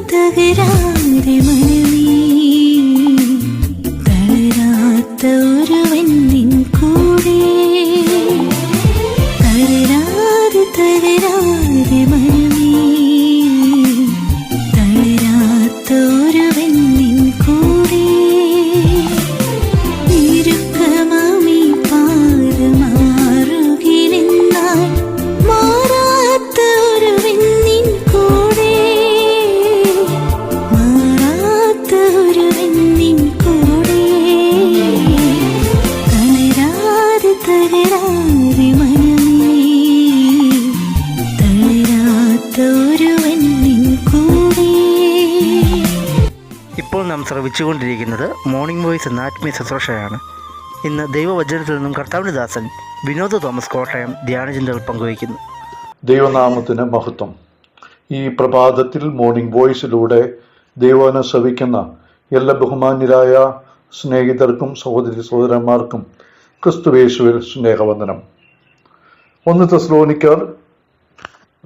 തകരാതെ മനമേ തളരാത്ത ഒരുവൻ നിൻ കൂടെ തകരാതെ മനമേ തളരാത്ത ഒരുവൻ നിൻ കൂടെ ഇറുക്കമാമി പാദമാറുകിലെന്നാൽ മാറാത്ത ഒരുവൻ നിൻ കൂടെ മാറാത്ത ഒരുവൻ നിൻ കൂടെ തളരാതെ മനമേ തളരാത്ത ഒരുവൻ നിൻ കൂടെ. ഇപ്പോൾ നാം ശ്രവിച്ചുകൊണ്ടിരിക്കുന്നത് മോർണിംഗ് വോയിസ് എന്ന ആത്മീയ ശുശ്രൂഷയാണ്. ഇന്ന് ദൈവവചനത്തിൽ നിന്നും കർത്താവിൻ്റെ ദാസൻ വിനോദ് തോമസ് കോട്ടയം ധ്യാനചിന്തകൾ പങ്കുവയ്ക്കുന്നു. ദൈവനാമത്തിന് മഹത്വം. ഈ പ്രഭാതത്തിൽ മോർണിംഗ് വോയിസിലൂടെ ദൈവവചനം ശ്രവിക്കുന്ന എല്ലാ ബഹുമാന്യരായ സ്നേഹിതർക്കും സഹോദരി സഹോദരന്മാർക്കും ക്രിസ്തുയേശുവിൽ സ്നേഹവന്ദനം. 1 തെസ്സലോനിക്കർ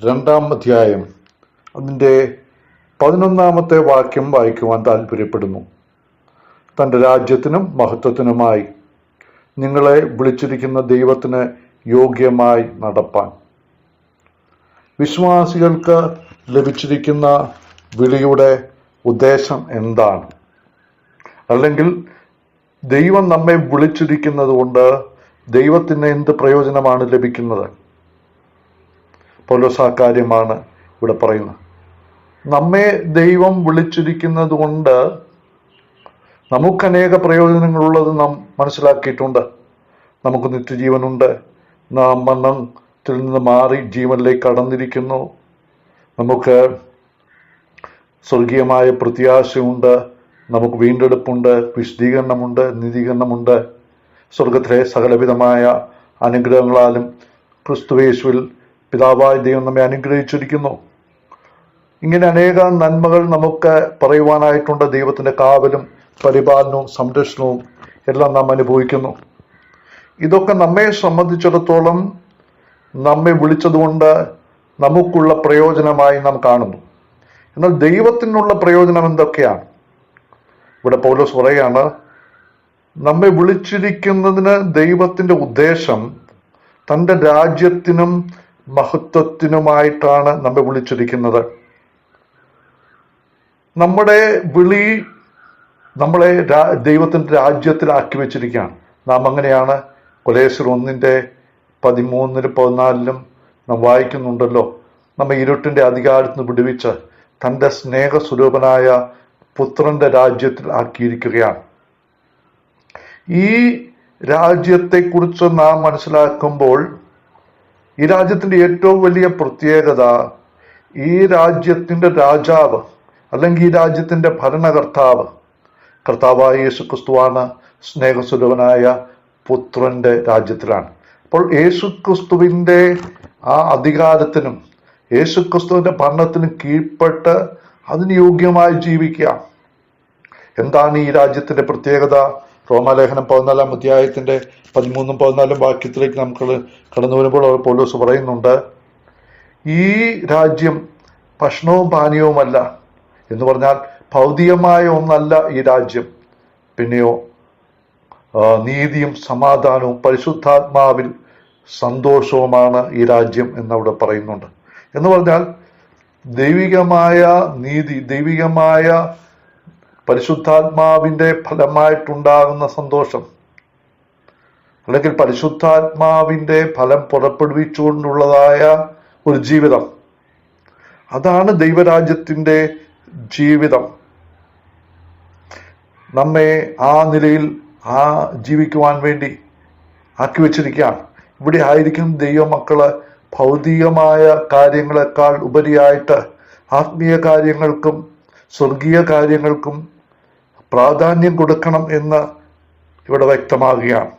2-ാം അധ്യായം അതിൻ്റെ 11-ാമത്തെ വാക്യം വായിക്കുവാൻ താല്പര്യപ്പെടുന്നു. തൻ്റെ രാജ്യത്തിനും മഹത്വത്തിനുമായി നിങ്ങളെ വിളിച്ചിരിക്കുന്ന ദൈവത്തിന് യോഗ്യമായി നടപ്പാൻ. വിശ്വാസികൾക്ക് ലഭിച്ചിരിക്കുന്ന വിളിയുടെ ഉദ്ദേശം എന്താണ്? അല്ലെങ്കിൽ ദൈവം നമ്മെ വിളിച്ചിരിക്കുന്നത് കൊണ്ട് ദൈവത്തിന് എന്ത് പ്രയോജനമാണ് ലഭിക്കുന്നത്? പൗലോസ് ആ കാര്യമാണ് ഇവിടെ പറയുന്നത്. നമ്മെ ദൈവം വിളിച്ചിരിക്കുന്നത് കൊണ്ട് നമുക്കനേക പ്രയോജനങ്ങളുള്ളത് നാം മനസ്സിലാക്കിയിട്ടുണ്ട്. നമുക്ക് നിത്യജീവനുണ്ട്. നാം മരണത്തിൽ നിന്ന് മാറി ജീവനിലേക്ക് കടന്നിരിക്കുന്നു. നമുക്ക് സ്വർഗീയമായ പ്രത്യാശയുണ്ട്. നമുക്ക് വീണ്ടെടുപ്പുണ്ട്, വിശദീകരണമുണ്ട്, നീതീകരണമുണ്ട്. സ്വർഗത്തിലെ സകലവിധമായ അനുഗ്രഹങ്ങളാലും ക്രിസ്തുയേശുവിൽ പിതാവായ ദൈവം നമ്മെ അനുഗ്രഹിച്ചിരിക്കുന്നു. ഇങ്ങനെ അനേക നന്മകൾ നമുക്ക് പറയുവാനായിട്ടുണ്ട്. ദൈവത്തിൻ്റെ കാവലും പരിപാലനവും സംരക്ഷണവും എല്ലാം നാം അനുഭവിക്കുന്നു. ഇതൊക്കെ നമ്മെ സംബന്ധിച്ചിടത്തോളം നമ്മെ വിളിച്ചതുകൊണ്ട് നമുക്കുള്ള പ്രയോജനമായി നാം കാണുന്നു. എന്നാൽ ദൈവത്തിനുള്ള പ്രയോജനം എന്തൊക്കെയാണ്? ഇവിടെ പൗലോസ് പറയുകയാണ്, നമ്മെ വിളിച്ചിരിക്കുന്നതിന് ദൈവത്തിൻ്റെ ഉദ്ദേശം തൻ്റെ രാജ്യത്തിനും മഹത്വത്തിനുമായിട്ടാണ് നമ്മെ വിളിച്ചിരിക്കുന്നത്. നമ്മുടെ വിളി നമ്മളെ ദൈവത്തിൻ്റെ രാജ്യത്തിലാക്കി വെച്ചിരിക്കുകയാണ്. നാം അങ്ങനെയാണ് കൊലോസ്യർ 1:13-14 നാം വായിക്കുന്നുണ്ടല്ലോ. നമ്മെ ഇരുട്ടിൻ്റെ അധികാരത്തിൽ നിന്ന് വിടുവിച്ച് തൻ്റെ സ്നേഹസ്വരൂപനായ പുത്രന്റെ രാജ്യത്തിൽ ആക്കിയിരിക്കുകയാണ്. ഈ രാജ്യത്തെക്കുറിച്ച് നാം മനസ്സിലാക്കുമ്പോൾ ഈ രാജ്യത്തിൻ്റെ ഏറ്റവും വലിയ പ്രത്യേകത, ഈ രാജ്യത്തിൻ്റെ രാജാവ് അല്ലെങ്കിൽ ഈ രാജ്യത്തിൻ്റെ ഭരണകർത്താവ് കർത്താവായ യേശുക്രിസ്തുവാണ്. സ്നേഹസ്വരൂപനായ പുത്രന്റെ രാജ്യത്തിലാണ്. അപ്പോൾ യേശുക്രിസ്തുവിൻ്റെ ആ അധികാരത്തിനും യേശുക്രിസ്തുവിൻ്റെ ഭരണത്തിനും കീഴ്പ്പെട്ട് അതിന് യോഗ്യമായി ജീവിക്കുക. എന്താണ് ഈ രാജ്യത്തിൻ്റെ പ്രത്യേകത? റോമാലേഖനം 14-ാം അധ്യായത്തിൻ്റെ 13-14 വാക്യത്തിലേക്ക് നമുക്ക് കടന്നു വരുമ്പോൾ പൗലോസ് പറയുന്നുണ്ട്, ഈ രാജ്യം ഭക്ഷണവും പാനീയവുമല്ല എന്ന് പറഞ്ഞാൽ ഭൗതികമായ ഒന്നല്ല ഈ രാജ്യം. പിന്നെയോ നീതിയും സമാധാനവും പരിശുദ്ധാത്മാവിൽ സന്തോഷവുമാണ് ഈ രാജ്യം എന്നവിടെ പറയുന്നുണ്ട്. എന്ന് പറഞ്ഞാൽ ദൈവികമായ നീതി, ദൈവികമായ പരിശുദ്ധാത്മാവിൻ്റെ ഫലമായിട്ടുണ്ടാകുന്ന സന്തോഷം, അല്ലെങ്കിൽ പരിശുദ്ധാത്മാവിൻ്റെ ഫലം പുറപ്പെടുവിച്ചുകൊണ്ടുള്ളതായ ഒരു ജീവിതം, അതാണ് ദൈവരാജ്യത്തിൻ്റെ ജീവിതം. നമ്മെ ആ നിലയിൽ ജീവിക്കുവാൻ വേണ്ടി ആക്കി വെച്ചിരിക്കുകയാണ്. ഇവിടെ ആയിരിക്കും ദൈവമക്കള് ഭൗതികമായ കാര്യങ്ങളെക്കാൾ ഉപരിയായിട്ട് ആത്മീയ കാര്യങ്ങൾക്കും സ്വർഗീയ കാര്യങ്ങൾക്കും പ്രാധാന്യം കൊടുക്കണം എന്ന് ഇവിടെ വ്യക്തമാകുകയാണ്.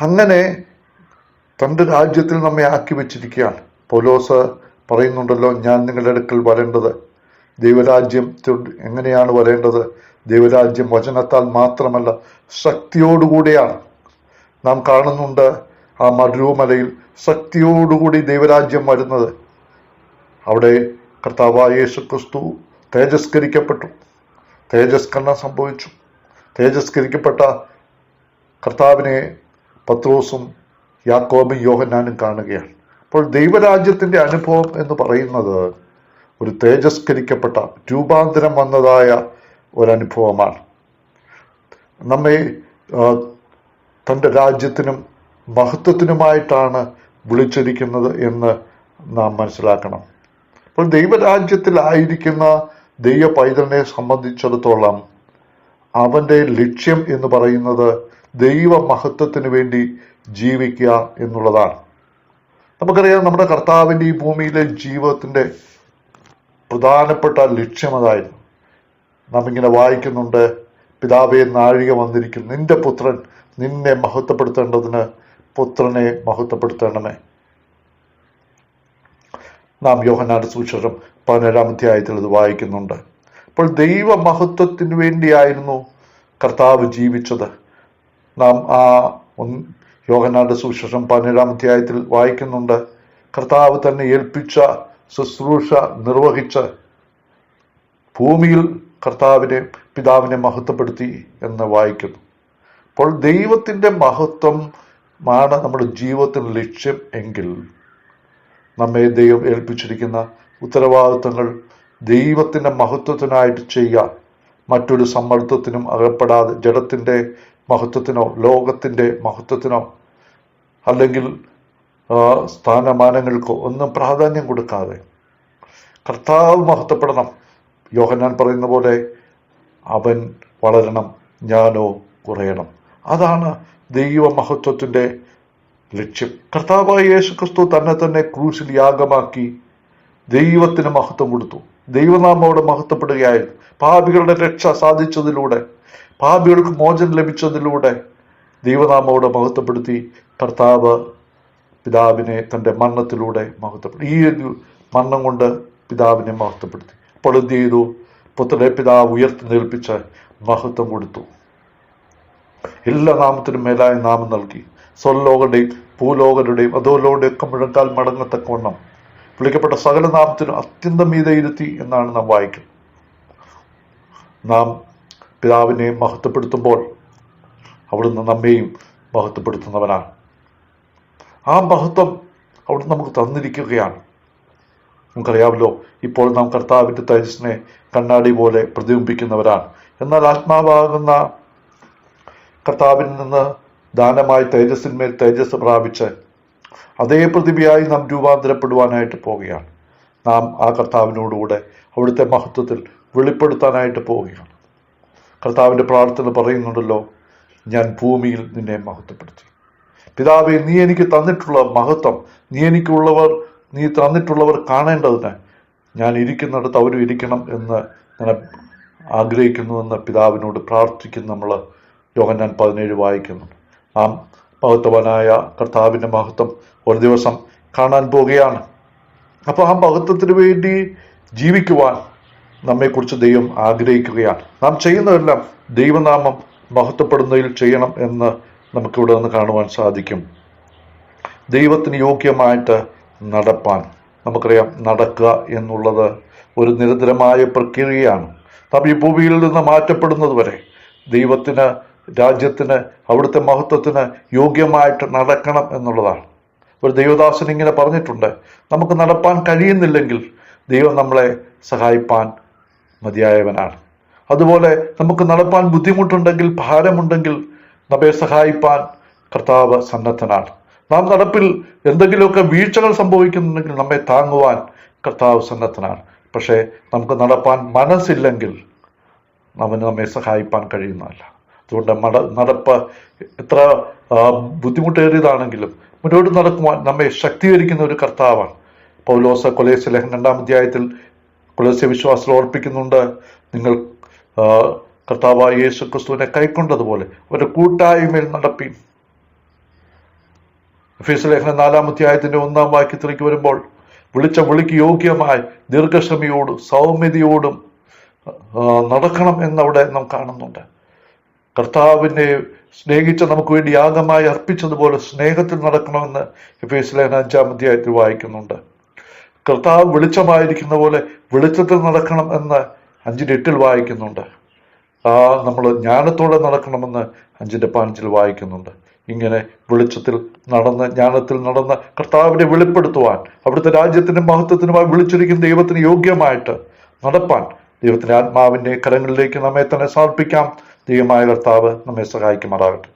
അങ്ങനെ തൻ്റെ രാജ്യത്തിൽ നമ്മെ ആക്കി വെച്ചിരിക്കുകയാണ്. പൗലോസ് പറയുന്നുണ്ടല്ലോ, ഞാൻ നിങ്ങളുടെ അടുക്കൽ വരേണ്ടത് ദൈവരാജ്യം എങ്ങനെയാണ് വരേണ്ടത്? ദൈവരാജ്യം വചനത്താൽ മാത്രമല്ല ശക്തിയോടുകൂടിയാണ്. നാം കാണുന്നുണ്ട് ആ മരുമലയിൽ ശക്തിയോടുകൂടി ദൈവരാജ്യം വരുന്നത്. അവിടെ കർത്താവായ യേശു ക്രിസ്തു തേജസ്കരിക്കപ്പെട്ടു, തേജസ്കരണം സംഭവിച്ചു. തേജസ്കരിക്കപ്പെട്ട കർത്താവിനെ പത്രോസും യാക്കോബും യോഹന്നാനും കാണുകയാണ്. അപ്പോൾ ദൈവരാജ്യത്തിൻ്റെ അനുഭവം എന്ന് പറയുന്നത് ഒരു തേജസ്കരിക്കപ്പെട്ട, രൂപാന്തരം വന്നതായ ഒരനുഭവമാണ്. നമ്മെ തൻ്റെ രാജ്യത്തിനും മഹത്വത്തിനുമായിട്ടാണ് വിളിച്ചിരിക്കുന്നത് എന്ന് നാം മനസ്സിലാക്കണം. അപ്പോൾ ദൈവരാജ്യത്തിലായിരിക്കുന്ന ദൈവ പൈതലിനെ സംബന്ധിച്ചിടത്തോളം അവൻ്റെ ലക്ഷ്യം എന്ന് പറയുന്നത് ദൈവ മഹത്വത്തിന് വേണ്ടി ജീവിക്കുക എന്നുള്ളതാണ്. നമുക്കറിയാം, നമ്മുടെ കർത്താവിൻ്റെ ഈ ഭൂമിയിലെ ജീവിതത്തിൻ്റെ പ്രധാനപ്പെട്ട ലക്ഷ്യം അതായിരുന്നു. നാം ഇങ്ങനെ വായിക്കുന്നുണ്ട്, പിതാവേ നാഴിക വന്നിരിക്കുന്നു, നിന്റെ പുത്രൻ നിന്നെ മഹത്വപ്പെടുത്തേണ്ടതിന് പുത്രനെ മഹത്വപ്പെടുത്തണമേ. നാം യോഹന്നാന്റെ സുവിശേഷം 17-ാം അധ്യായത്തിൽ അത് വായിക്കുന്നുണ്ട്. അപ്പോൾ ദൈവ മഹത്വത്തിന് വേണ്ടിയായിരുന്നു കർത്താവ് ജീവിച്ചത്. നാം യോഹന്നാന്റെ സുവിശേഷം 17-ാം അധ്യായത്തിൽ വായിക്കുന്നുണ്ട്, കർത്താവ് തന്നെ ഏൽപ്പിച്ച ശുശ്രൂഷ നിർവഹിച്ച് ഭൂമിയിൽ പിതാവിനെ മഹത്വപ്പെടുത്തി എന്ന് വായിക്കുന്നു. അപ്പോൾ ദൈവത്തിൻ്റെ മഹത്വമാണ് നമ്മുടെ ജീവിതത്തിൻ്റെ ലക്ഷ്യം എങ്കിൽ നമ്മെ ദൈവം ഏൽപ്പിച്ചിരിക്കുന്ന ഉത്തരവാദിത്തങ്ങൾ ദൈവത്തിൻ്റെ മഹത്വത്തിനായിട്ട് ചെയ്യുക, മറ്റൊരു സമ്മർദ്ദത്തിനും അകപ്പെടാതെ ജഡത്തിൻ്റെ മഹത്വത്തിനോ ലോകത്തിൻ്റെ മഹത്വത്തിനോ അല്ലെങ്കിൽ സ്ഥാനമാനങ്ങൾക്കോ ഒന്നും പ്രാധാന്യം കൊടുക്കാതെ കർത്താവ് മഹത്വപ്പെടണം. യോഹന്നാൻ പറയുന്ന പോലെ അവൻ വളരണം, ഞാനോ കുറയണം. അതാണ് ദൈവമഹത്വത്തിൻ്റെ ലക്ഷ്യം. കർത്താവായ യേശു ക്രിസ്തു തന്നെ ക്രൂശിൽ യാഗമാക്കി ദൈവത്തിന് മഹത്വം കൊടുത്തു. ദൈവനാമം അവിടെ മഹത്വപ്പെടുകയായിരുന്നു. പാപികളുടെ രക്ഷ സാധിച്ചതിലൂടെ, പാപികൾക്ക് മോചനം ലഭിച്ചതിലൂടെ ദൈവനാമം അവിടെ മഹത്വപ്പെടുത്തി. കർത്താവ് പിതാവിനെ തൻ്റെ മരണത്തിലൂടെ മഹത്വപ്പെടുത്തി. ഈ ഒരു മരണം കൊണ്ട് പിതാവിനെ മഹത്വപ്പെടുത്തി. അപ്പോൾ എന്ത് ചെയ്തു? പുത്രനെ പിതാവ് ഉയർത്തി നിൽപ്പിച്ച് മഹത്വം കൊടുത്തു. എല്ലാ നാമത്തിനും മേലായ നാമം നൽകി. സ്വർലോകരുടെയും ഭൂലോകരുടെയും അധോലോകരുടെയും ഒക്കെ മുഴങ്കാൽ മടങ്ങത്തക്കവണ്ണം വിളിക്കപ്പെട്ട സകല നാമത്തിനും അത്യന്തം മീതെ ഇരുത്തി എന്നാണ് നാം വായിക്കുന്നത്. നാം പിതാവിനെ മഹത്വപ്പെടുത്തുമ്പോൾ അവിടുന്ന് നമ്മെയും മഹത്വപ്പെടുത്തുന്നവനാണ്. ആ മഹത്വം അവിടുന്ന് നമുക്ക് തന്നിരിക്കുകയാണ്. നമുക്കറിയാമല്ലോ, ഇപ്പോൾ നാം കർത്താവിൻ്റെ തേജസ്സിനെ കണ്ണാടി പോലെ പ്രതിബിംബിക്കുന്നവരാണ്. എന്നാൽ ആത്മാവാകുന്ന കർത്താവിൽ നിന്ന് ദാനമായി തേജസ്സിന്മേൽ തേജസ് പ്രാപിച്ച് അതേ പ്രതിഭയായി നാം രൂപാന്തരപ്പെടുവാനായിട്ട് പോവുകയാണ്. നാം ആ കർത്താവിനോടുകൂടെ അവിടുത്തെ മഹത്വത്തിൽ വെളിപ്പെടുത്താനായിട്ട് പോവുകയാണ്. കർത്താവിൻ്റെ പ്രാർത്ഥന പറയുന്നുണ്ടല്ലോ, ഞാൻ ഭൂമിയിൽ നിന്നെ മഹത്വപ്പെടുത്തി. പിതാവേ, നീ എനിക്ക് തന്നിട്ടുള്ള മഹത്വം, നീ തന്നിട്ടുള്ളവർ കാണേണ്ടതിന് ഞാൻ ഇരിക്കുന്നിടത്ത് അവരും ഇരിക്കണം എന്ന് ഞാൻ ആഗ്രഹിക്കുന്നുവെന്ന് പിതാവിനോട് പ്രാർത്ഥിക്കുന്നു. നമ്മൾ യോഹന്നാൻ 17 വായിക്കുന്നുണ്ട്. നാം മഹത്വവാനായ കർത്താവിൻ്റെ മഹത്വം ഒരു ദിവസം കാണാൻ പോവുകയാണ്. അപ്പോൾ ആ മഹത്വത്തിന് വേണ്ടി ജീവിക്കുവാൻ നമ്മെക്കുറിച്ച് ദൈവം ആഗ്രഹിക്കുകയാണ്. നാം ചെയ്യുന്നതെല്ലാം ദൈവനാമം മഹത്വപ്പെടുന്നതിൽ ചെയ്യണം എന്ന് നമുക്കിവിടെ നിന്ന് കാണുവാൻ സാധിക്കും. ദൈവത്തിന് യോഗ്യമായിട്ട് നടപ്പാൻ, നമുക്കറിയാം, നടക്കുക എന്നുള്ളത് ഒരു നിരന്തരമായ പ്രക്രിയയാണ്. നാം ഈ ഭൂമിയിൽ നിന്ന് മാറ്റപ്പെടുന്നത് വരെ ദൈവത്തിന്, രാജ്യത്തിന്, അവിടുത്തെ മഹത്വത്തിന് യോഗ്യമായിട്ട് നടക്കണം എന്നുള്ളതാണ്. ഒരു ദൈവദാസൻ ഇങ്ങനെ പറഞ്ഞിട്ടുണ്ട്, നമുക്ക് നടപ്പാൻ കഴിയുന്നില്ലെങ്കിൽ ദൈവം നമ്മളെ സഹായിപ്പാൻ മതിയായവനാണ്. അതുപോലെ നമുക്ക് നടപ്പാൻ ബുദ്ധിമുട്ടുണ്ടെങ്കിൽ, ഭാരമുണ്ടെങ്കിൽ നമ്മെ സഹായിപ്പാൻ കർത്താവ് സന്നദ്ധനാണ്. നാം നടപ്പിൽ എന്തെങ്കിലുമൊക്കെ വീഴ്ചകൾ സംഭവിക്കുന്നുണ്ടെങ്കിൽ നമ്മെ താങ്ങുവാൻ കർത്താവ് സന്നദ്ധനാണ്. പക്ഷേ നമുക്ക് നടപ്പാൻ മനസ്സില്ലെങ്കിൽ അവന് നമ്മെ സഹായിപ്പാൻ കഴിയുന്നതല്ല. അതുകൊണ്ട് നടപ്പ് എത്ര ബുദ്ധിമുട്ടേറിയതാണെങ്കിലും മുന്നോട്ട് നടക്കുവാൻ നമ്മെ ശക്തീകരിക്കുന്ന ഒരു കർത്താവാണ്. പൗലോസ് കൊലോസ്യ ലേഖനം 2-ാം അധ്യായത്തിൽ കൊലോസ്യ വിശ്വാസം ഓർപ്പിക്കുന്നുണ്ട്, നിങ്ങൾ കർത്താവായ യേശു ക്രിസ്തുവിനെ കൈക്കൊണ്ടതുപോലെ ഒരു കൂട്ടായ്മയിൽ നടപ്പീൻ. എഫേസ്യ ലേഖനം 4-ാം അധ്യായത്തിന്റെ 1-ാം വാക്യത്തിലേക്ക് വരുമ്പോൾ വിളിച്ച വിളിക്ക് യോഗ്യമായി ദീർഘക്ഷമയോടും സൗമ്യതയോടും നടക്കണം എന്നവിടെ നാം കാണുന്നുണ്ട്. കർത്താവിനെ സ്നേഹിച്ച നമുക്ക് വേണ്ടി യാഗമായി അർപ്പിച്ചതുപോലെ സ്നേഹത്തിൽ നടക്കണമെന്ന് എഫേസ്യ ലേഖനം 5-ാം അധ്യായത്തിൽ വായിക്കുന്നുണ്ട്. കർത്താവ് വെളിച്ചമായിരിക്കുന്ന പോലെ വെളിച്ചത്തിൽ നടക്കണം എന്ന് 5:8 വായിക്കുന്നുണ്ട്. നമ്മൾ ജ്ഞാനത്തോടെ നടക്കണമെന്ന് 5:15 വായിക്കുന്നുണ്ട്. ഇങ്ങനെ വെളിച്ചത്തിൽ നടന്ന് ജ്ഞാനത്തിൽ നടന്ന് കർത്താവിനെ വെളിപ്പെടുത്തുവാൻ, അവിടുത്തെ രാജ്യത്തിന്റെ മഹത്വത്തിനുമായി വിളിച്ചിരിക്കുന്ന ദൈവത്തിന് യോഗ്യമായിട്ട് നടപ്പാൻ ദൈവത്തിന്റെ ആത്മാവിന്റെ കരങ്ങളിലേക്ക് നമ്മെ തന്നെ സമർപ്പിക്കാം. ദൈവമായ കർത്താവ് നമ്മെ സഹായിക്കുമാറാകട്ടെ.